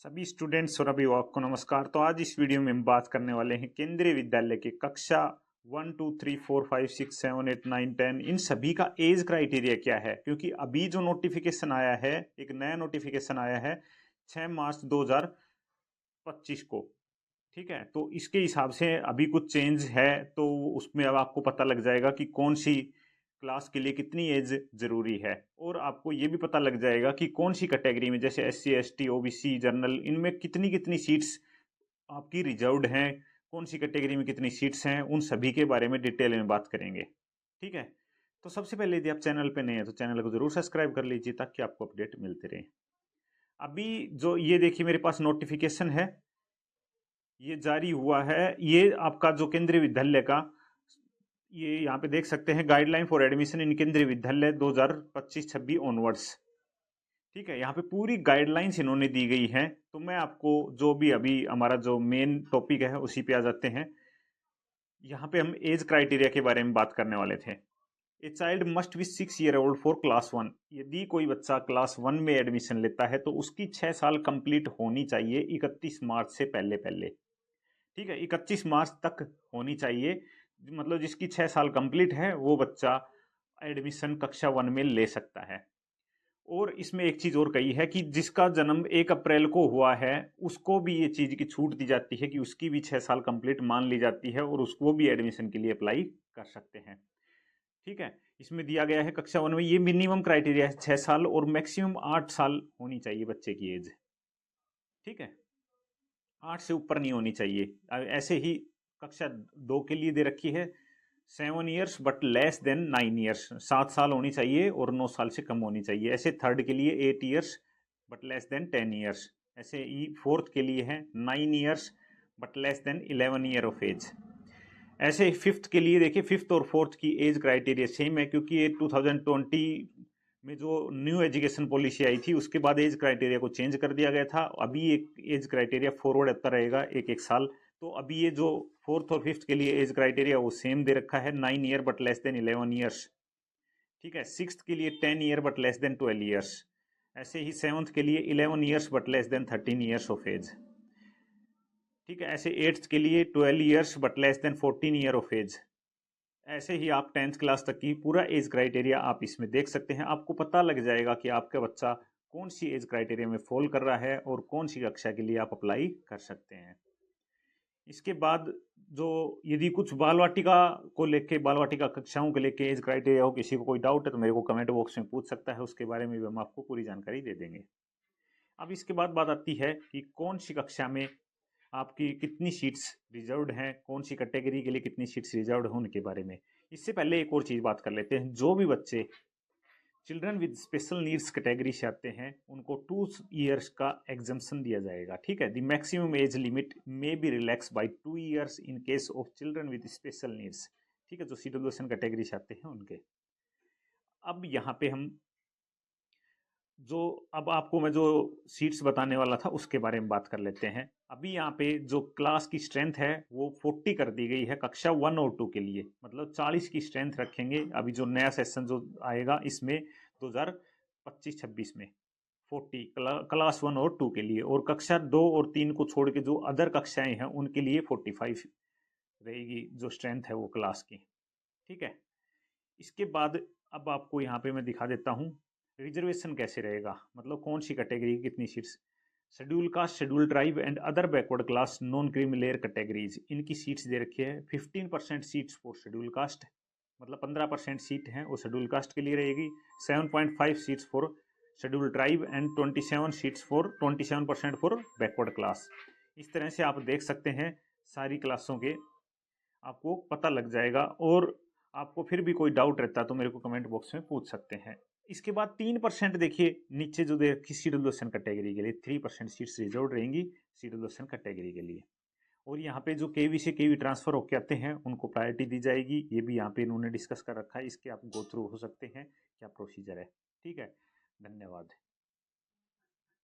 सभी स्टूडेंट्स और अभिभावक को नमस्कार। तो आज इस वीडियो में हम बात करने वाले हैं केंद्रीय विद्यालय के कक्षा 1, 2, 3, 4, 5, 6, 7, 8, 9, 10 इन सभी का एज क्राइटेरिया क्या है। क्योंकि अभी जो नोटिफिकेशन आया है, एक नया नोटिफिकेशन आया है 6 मार्च 2025 को, ठीक है। तो इसके हिसाब से अभी कुछ चेंज है, तो उसमें अब आपको पता लग जाएगा कि कौन सी क्लास के लिए कितनी एज जरूरी है। और आपको ये भी पता लग जाएगा कि कौन सी कैटेगरी में, जैसे SC ST OBC जनरल, इनमें कितनी कितनी सीट्स आपकी रिजर्व्ड हैं, कौन सी कैटेगरी में कितनी सीट्स हैं, उन सभी के बारे में डिटेल में बात करेंगे, ठीक है। तो सबसे पहले यदि आप चैनल पे नए हैं तो चैनल को जरूर सब्सक्राइब कर लीजिए ताकि आपको अपडेट मिलते रहे। अभी जो ये देखिए मेरे पास नोटिफिकेशन है, ये जारी हुआ है, ये आपका जो केंद्रीय विद्यालय का, ये यहाँ पे देख सकते हैं गाइडलाइन फॉर एडमिशन इन केंद्रीय विद्यालय 2025-26 ऑनवर्ड्स, ठीक है। यहाँ पे पूरी गाइडलाइंस इन्होंने दी गई हैं। तो मैं आपको जो भी अभी हमारा जो मेन टॉपिक है उसी पे आ जाते हैं। यहाँ पे हम एज क्राइटेरिया के बारे में बात करने वाले थे। A child must be 6 year old for class 1। यदि कोई बच्चा क्लास 1 में एडमिशन लेता है तो उसकी 6 साल कंप्लीट होनी चाहिए 31 मार्च से पहले पहले, ठीक है। 31 मार्च तक होनी चाहिए, मतलब जिसकी 6 साल कंप्लीट है वो बच्चा एडमिशन कक्षा 1 में ले सकता है। और इसमें एक चीज और कही है कि जिसका जन्म 1 अप्रैल को हुआ है उसको भी ये चीज की छूट दी जाती है कि उसकी भी 6 साल कंप्लीट मान ली जाती है और उसको भी एडमिशन के लिए अप्लाई कर सकते हैं, ठीक है। इसमें दिया गया है कक्षा 1 में ये मिनिमम क्राइटेरिया है 6 साल और मैक्सिमम 8 साल होनी चाहिए बच्चे की एज, ठीक है। 8 से ऊपर नहीं होनी चाहिए। ऐसे ही कक्षा 2 के लिए दे रखी है 7 years but less then 9 years, 7 साल होनी चाहिए और 9 साल से कम होनी चाहिए। ऐसे थर्ड के लिए 8 years but less than 10 years. ऐसे ही फोर्थ के लिए है 9 years but less than 11 year of age. ऐसे फिफ्थ के लिए देखिए, फिफ्थ और फोर्थ की एज क्राइटेरिया सेम है, क्योंकि ये 2020 में जो न्यू एजुकेशन पॉलिसी आई थी उसके बाद एज क्राइटेरिया को चेंज कर दिया गया था। अभी एक एज क्राइटेरिया फॉरवर्ड होता रहेगा एक एक साल। तो अभी ये जो फोर्थ और फिफ्थ के लिए एज क्राइटेरिया वो सेम दे रखा है 9 year but less than 11 years, ठीक है। सिक्स्थ के लिए 10 year but less than 12 years. ऐसे ही सेवन्थ के लिए 11 years but less than 13 years of age, ठीक है। ऐसे एट्थ के लिए 12 years but less than 14 year of age. ऐसे ही आप 10th क्लास तक की पूरा एज क्राइटेरिया आप इसमें देख सकते हैं। आपको पता लग जाएगा कि आपका बच्चा कौन सी एज क्राइटेरिया में फॉल कर रहा है और कौन सी कक्षा के लिए आप अप्लाई कर सकते हैं। इसके बाद जो यदि कुछ बाल वाटिका को लेके, बाल वाटिका कक्षाओं को लेके एज क्राइटेरिया हो, किसी को कोई डाउट है तो मेरे को कमेंट बॉक्स में पूछ सकता है, उसके बारे में भी हम आपको पूरी जानकारी दे देंगे। अब इसके बाद बात आती है कि कौन सी कक्षा में आपकी कितनी सीट्स रिजर्व्ड हैं, कौन सी कैटेगरी के लिए कितनी सीट्स रिजर्व्ड हैं उनके बारे में। इससे पहले एक और चीज़ बात कर लेते हैं। जो भी बच्चे children with special needs category से आते हैं उनको 2 ईयर्स का एग्जम्पशन दिया जाएगा, ठीक है। The maximum age limit may be relax by 2 years in case of children with special needs, ठीक है। जो CWSN कैटेगरी से आते हैं उनके। अब यहाँ पे हम जो, अब आपको मैं जो सीट्स बताने वाला था उसके बारे में बात कर लेते हैं। अभी यहाँ पे जो क्लास की स्ट्रेंथ है वो 40 कर दी गई है कक्षा 1 और 2 के लिए, मतलब 40 की स्ट्रेंथ रखेंगे। अभी जो नया सेशन जो आएगा इसमें 2025-26 में 40 क्लास 1 और 2 के लिए, और कक्षा 2 और 3 को छोड़ के जो अदर कक्षाएं हैं उनके लिए 45 रहेगी जो स्ट्रेंथ है वो क्लास की, ठीक है। इसके बाद अब आपको यहाँ पे मैं दिखा देता हूँ रिजर्वेशन कैसे रहेगा, मतलब कौन सी कैटेगरी की कितनी seats. Schedule caste, schedule tribe and other backward class non creamy layer categories, इनकी सीट्स दे रखी है। 15% सीट्स फॉर शेड्यूल कास्ट, मतलब 15% सीट हैं वो शेड्यूल कास्ट के लिए रहेगी। 7.5 seats for schedule tribe and 27% for backward class. इस तरह से आप देख सकते हैं सारी क्लासों के आपको पता लग जाएगा। और आपको फिर भी कोई डाउट रहता है तो मेरे को कमेंट बॉक्स में पूछ सकते हैं। इसके बाद 3% देखिए नीचे जो देखिए CWSN कैटेगरी के लिए 3% सीट्स रिजर्व रहेंगी CWSN कैटेगरी के लिए। और यहाँ पे जो KV से KV ट्रांसफर होके आते हैं उनको प्रायोरिटी दी जाएगी, ये भी यहाँ पे इन्होंने डिस्कस कर रखा है। इसके आप गो थ्रू हो सकते हैं क्या प्रोसीजर है, ठीक है। धन्यवाद।